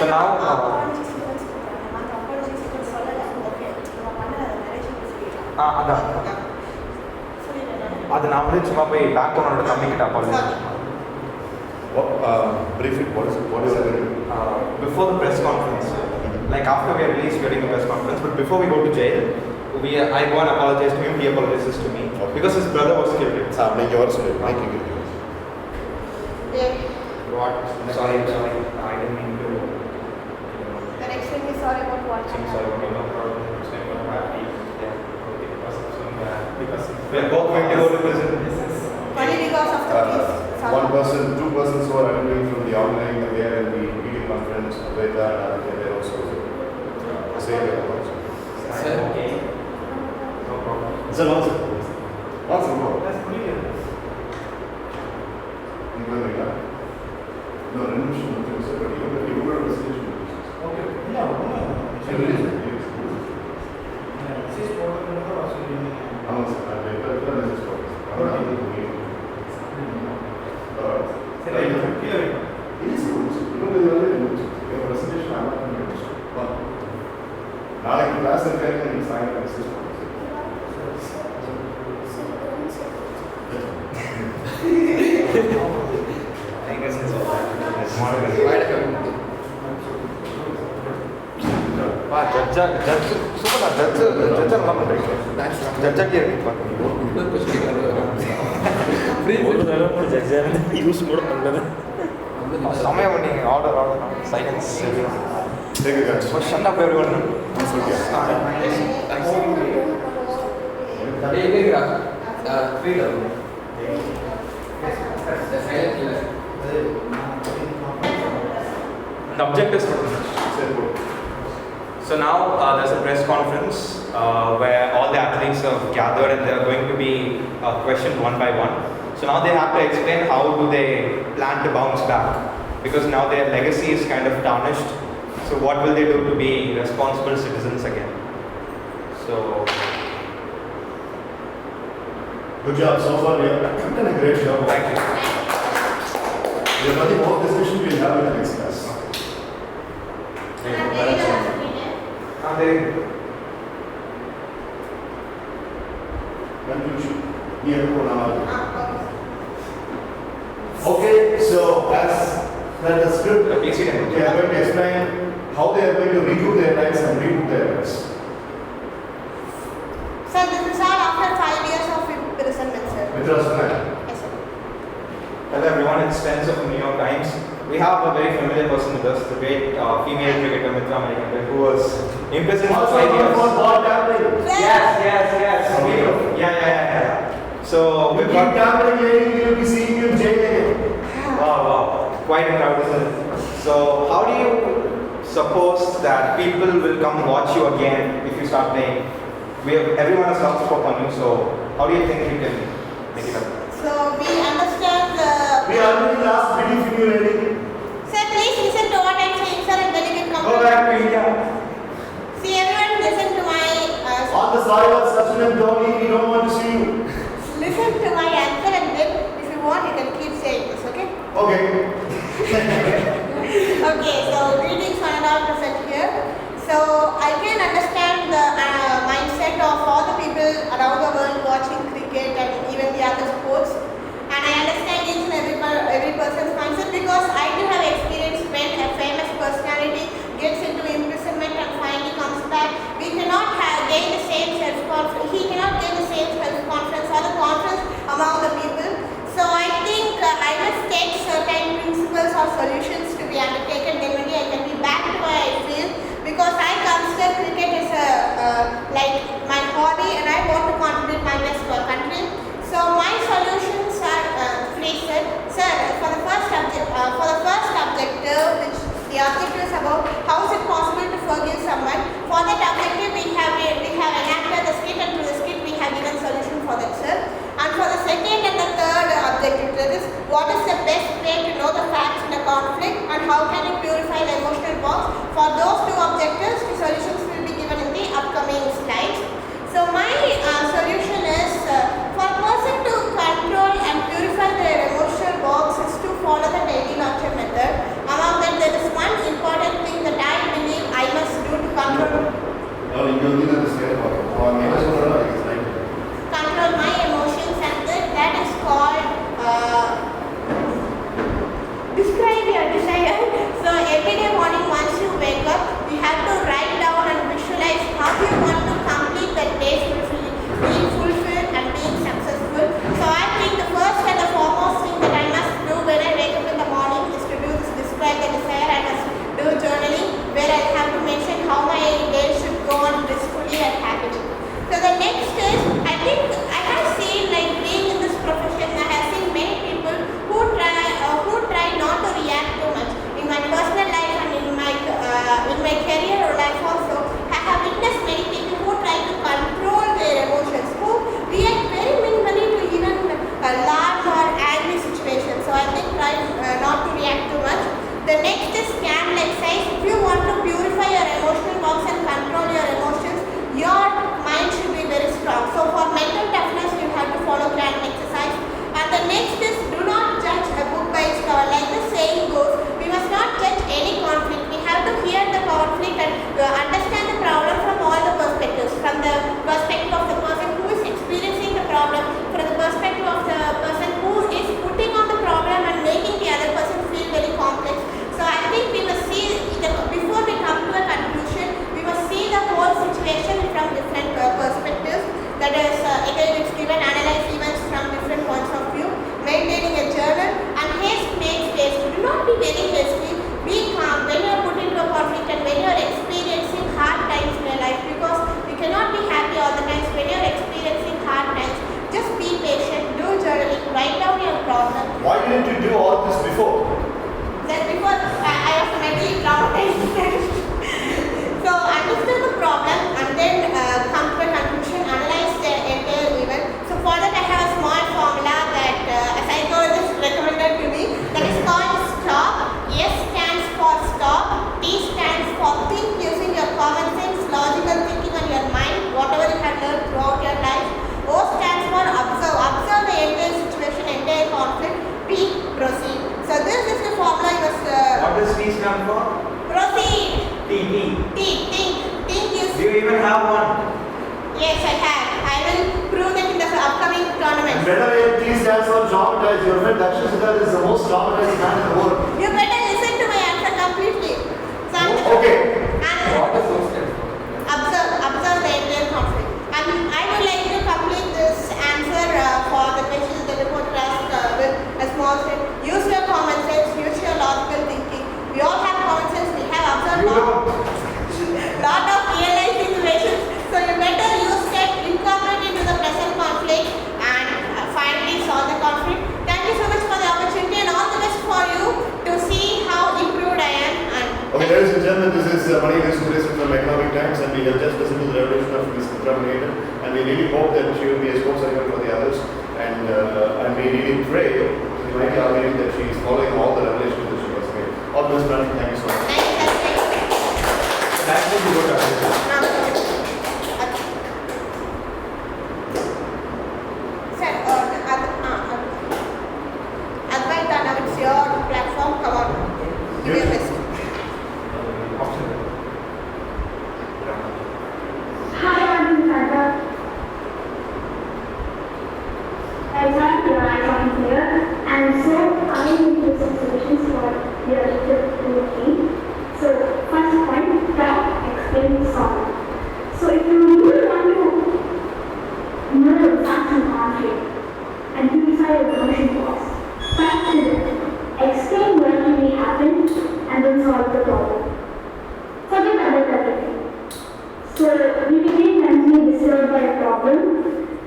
So now, அது நான் வந்து சும்மா போய் பேக் ஒன்னோட தம்பிக்கிட்ட apologise brief it. What is it? Before the press conference, like after we are released during the press conference, but before we go to jail, I go and apologize to him. He apologizes to me because his brother was killed. Yours, What? Sorry, I didn't mean to. Then extremely sorry about what happened. Sorry, no problem. Because we are both going to go to prison. Only because of the case. One person, two persons who are attending from the online there and the video conference, Veda and they also say their also. Okay. No problem. Sir, also. Also, no. That's clear. No, rendition, but you were a decision. Okay. Yeah, நாளைக்கு class இருக்காங்க நீங்க சாயங்காலம் message use கூட பண்ணல சமயம் பண்ணீங்க order silence Take a guys. Shut up everyone. It's okay. The objectives. So now there's a press conference where all the athletes have gathered and they are going to be questioned one by one. So now they have to explain how do they plan to bounce back, because now their legacy is kind of tarnished. So what will they do to be responsible citizens again? So Good job. So far, you have done a great job. thank you. We have nothing more discussion we'll have in the next class. Okay, so as the script, we are going to explain how they are going to recoup their rights and reboot their rights. Sir, this is all after 5 years of imprisonment, sir. Mitra Sunay. Yes, sir. Hello everyone, it's Spence of the New York Times. We have a very familiar person with us, the great female cricketer Mitra American, who was imprisoned for 5 years. Yes. Yeah. So we've got You'll be seeing you in jail again. Wow. Quite a crowd, isn't it? So how do you suppose that people will come watch you again if you start playing? Everyone has soft spoke on you, so how do you think you can make it up? So we understand the... We already asked Biddy if you ready. Sir, please listen to what I'm saying, sir, and then you can come. Go back to India. See, everyone listen to my... On the soil of Sachin and Dhoni, we don't want to see you. Listen to my answer, and then if you want, you can keep saying this, okay? Okay. Okay, so greetings one and all present here. So I can understand the mindset of all the people around the world watching cricket and even the other sports. And I understand each and every person's mindset, because I do have experience when a famous personality gets into imprisonment and finally comes back. We cannot gain the same self-confidence. He cannot gain the same self-confidence or the confidence among the people. So I think I must take certain principles or solutions to be undertaken. Then only I can be back to where I feel, because I consider cricket as like my hobby, and I want to contribute my best to our country. So my solutions are three, sir. Sir, for the be very hasty. Be calm when you are put into a conflict and when you are experiencing hard times in your life, because you cannot be happy all the times when you are experiencing hard times. Just be patient, do journaling, write down your problem. Why didn't you do all this before? Then before I was mentally traumatized. So understand the problem and then come to a conclusion, analyze the entire event. So for that I have a small formula that a psychologist recommended to me, that is called STOP. S stands for stop, T stands for think using your common sense, logical thinking on your mind, whatever you have learned throughout your life. O stands for observe, observe the entire situation, entire conflict. P, proceed. So this is the formula you must What does T stand for? proceed. T. Think is. Do you even have one? Yes, I have. I will prove that in the upcoming And tournament. better way, please stands for traumatized. Your friend Dakshita is the most traumatized man in the world. You better listen to my answer completely. So Okay. What does O stand for? observe the entire conflict. And I would like to complete this answer for the questions the reporter asked with a small step. Use your common sense, use your logical thinking. We all have common sense. We have observed You don't. lot of real life situations. So you better use that, incorporate into the present conflict and finally solve the conflict. Thank you so much for the opportunity and all the best for you to see how improved I am. And Okay, ladies and gentlemen, this is Mani Visualization from Economic Times, and we have just listened to the revelation of Ms. Ramanathan, and we really hope that she will be a sports icon for the others, and we really pray to the mighty Almighty that she is following all the revelations that she has made. All the best, Mani. Thank you so much. thank you. That's what you go to Advaita. Sir, Advaita, now it's your platform. Come on, give your best. Hi, I'm Sandra. I'm here, and so I will give some solutions for the objective team. So, first point, talk, explain, solve. So, if you really want to know the facts and conflict and purify your emotion cause, talk to them, explain what really happened, and then solve the problem. Forget about everything. So, you can be mentally disturbed by a problem.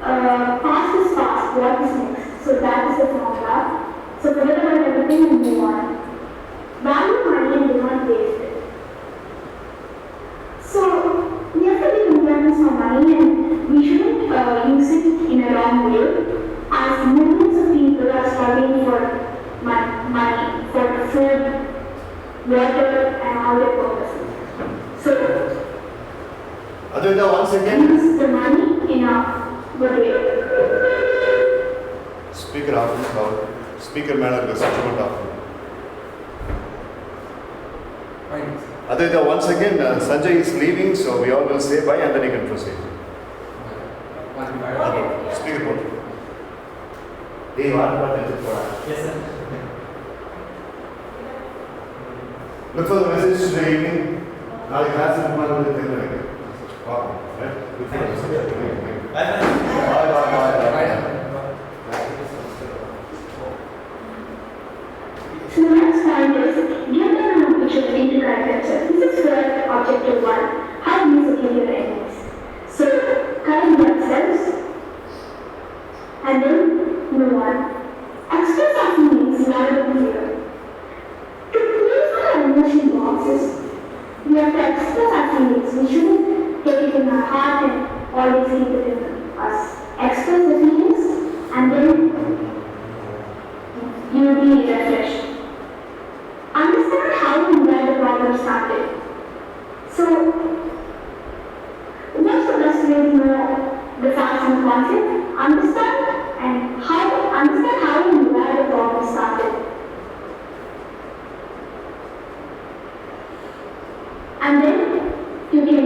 Past is past, what is next? So, that is the formula. So, forget about everything and move on. Value money and do not waste it. So, we have to be concerned for money and we shouldn't use it in a wrong way, as millions of people are struggling for money, for food, water, and all their purposes. So, Advaita, once again. use the money in a good way. Speaker after Speaker manner is such a good after. Advaita, once again, Sanjay is leaving, so we all will say bye and then you can proceed. Okay. Speaker board. Hey, what is it for? Yes, sir. Look for the message today evening. Now you have some fun with the wow, right? Look for the message. Bye. So the next point is, give them an opportunity to correct themselves. This is where objective 1, how do you forgive your enemies? So, correct themselves and then move on. Express our feelings loud and clear. To clear our emotion boxes, we have to express our feelings. We shouldn't take it in our heart and always keep it in us. Express the feelings and then you will be refreshed. Understand how and where the problem started. So, what's the best way to know the facts and concept? Understand how and where the problem started. And then you can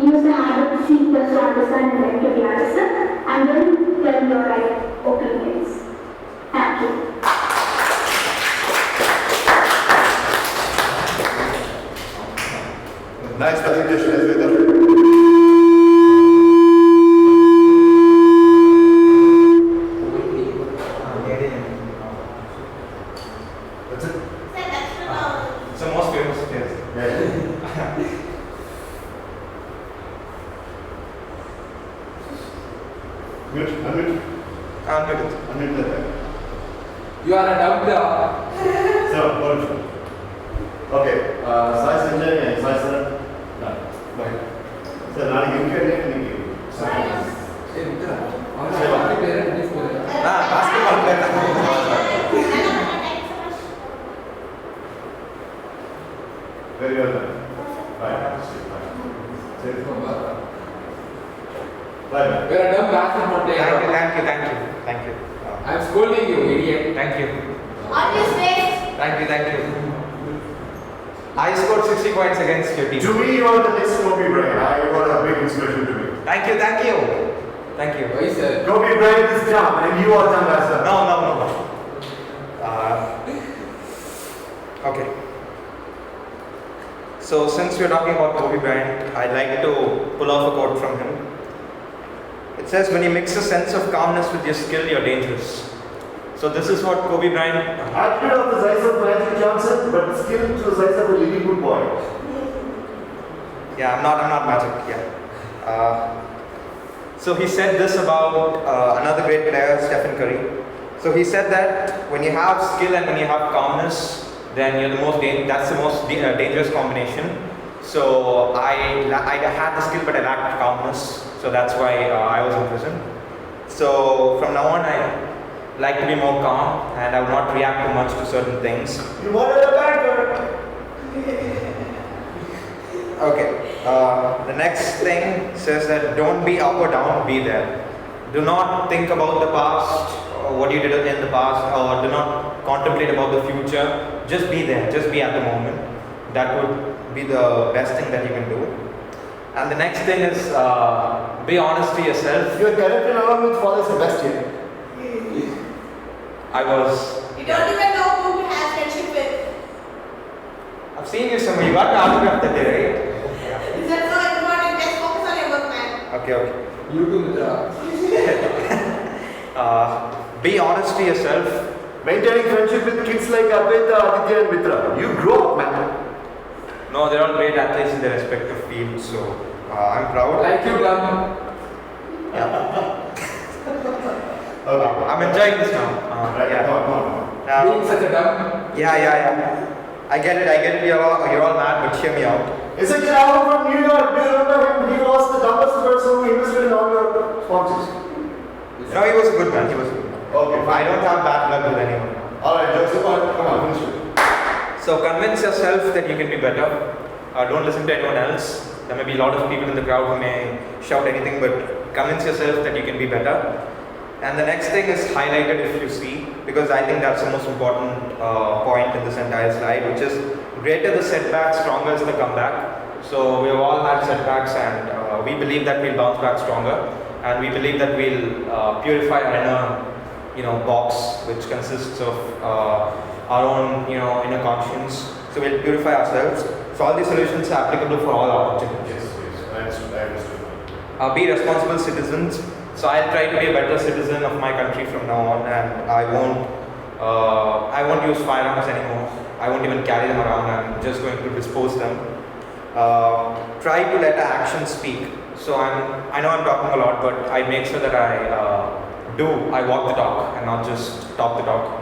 use the habit of seek first to understand and then to be understood, and then tell your right opinions. Thank you. Nice presentation, Advaita. That's it. Sir, that's the So most famous players. Yeah. Mute, unmute, unmute that. You are a dumb dog. So, hold. Okay, Sai Sanjay and Sai Sir. Done. Bye. Sir, now give me a name. Hey, Mitra. Our parent is for Basketball player. Very well done. Bye. Bye. You are a dumb basketball player. Thank you. I am scolding you, idiot. Thank you. On your face. Thank you. I scored 60 points against your team. To me, you are the next Kobe Bryant. You are a big inspiration to me. Thank you. Why, sir? Kobe Bryant is dumb and you are dumb as well. No. Okay. So since we're talking about Kobe Bryant, I'd like to pull off a quote from him. It says, when you mix a sense of calmness with your skill, you're dangerous. So this is what Kobe Bryant... Attitude of the size of Magic Johnson, but skill to the size of a really good boy. Yeah, I'm not Magic, yeah. So he said this about another great player, Stephen Curry. So he said that when you have skill and when you have calmness, then you're that's the most dangerous combination. So I had the skill but I lacked calmness. So that's why I was in prison. So from now on I like to be more calm and I will not react too much to certain things. You wanted a banker. Okay, the next thing says that don't be up or down, be there. Do not think about the past or what you did in the past, or do not contemplate about the future. Just be there, just be at the moment. That would be the best thing that you can do. And the next thing is be honest to yourself. You are currently along with Father Sebastian. I was. You don't even know who to have friendship with. I've seen you somewhere. You got my autograph that day, right? That's not important. Just focus on your work, man. Okay. You too, Mitra. Be honest to yourself. Maintaining friendship with kids like Advaita, Aditya and Mitra. You grow up, man. No, they're all great athletes in their respective fields, so I'm proud. Like you, dumb. Okay. I'm enjoying this now. Right, Yeah. come on. Being such a dumb. Yeah. I get it. You're all mad, but hear me out. It's a kid out from New York. Do you remember him? He was the dumbest person who invested in all your sponsors. No, he was a good man. Okay, I don't have bad luck with anyone. Alright, jokes apart. Come on, finish it. So convince yourself that you can be better. Don't listen to anyone else. There may be a lot of people in the crowd who may shout anything, but convince yourself that you can be better. And the next thing is highlighted if you see, because I think that's the most important point in this entire slide, which is greater the setback, stronger is the comeback. So we've all had setbacks, and we believe that we'll bounce back stronger, and we believe that we'll purify our inner, box, which consists of our own, inner conscience. So we'll purify ourselves. So all these solutions are applicable for all our objectives. Yes. I understood. Be responsible citizens. So I'll try to be a better citizen of my country from now on, and I won't use firearms anymore. I won't even carry them around. I'm just going to dispose them. Try to let our actions speak. So I know I'm talking a lot, but I make sure that I walk the talk and not just talk the talk.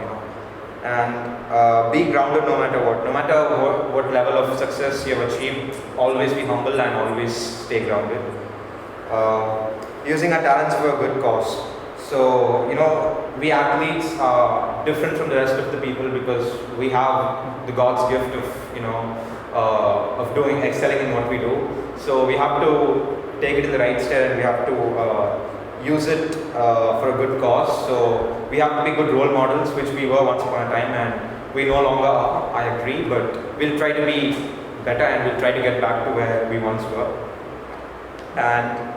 And be grounded no matter what. No matter what level of success you have achieved, always be humble and always stay grounded. Using our talents for a good cause. So, we athletes are different from the rest of the people because we have the God's gift of excelling in what we do. So we have to take it in the right step, and we have to use it for a good cause. So we have to be good role models, which we were once upon a time, and we no longer are, I agree, but we'll try to be better, and we'll try to get back to where we once were. And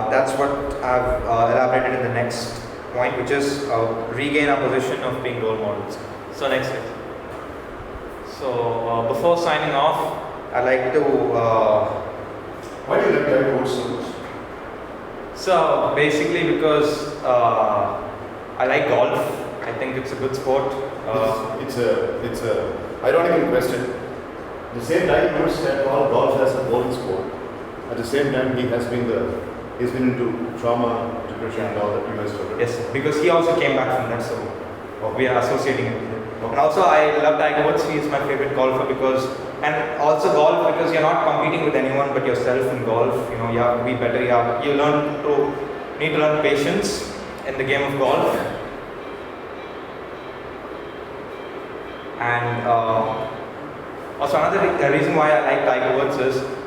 that's what I've elaborated in the next point, which is regain our position of being role models. So next slide. So before signing off, I'd like to... Why do you like that word so much? So basically because I like golf. I think it's a good sport. It's a ironical question. The same guy who had called golf as a bowling sport. At the same time, he's been into trauma, depression, and all that you must have. Yes, because he also came back from that, so we are associating it with it. And also, I love Tiger Woods. He is my favorite golfer because, and also golf because you're not competing with anyone but yourself in golf. You know, you have to be better. You need to learn patience in the game of golf. And also another reason why I like Tiger Woods is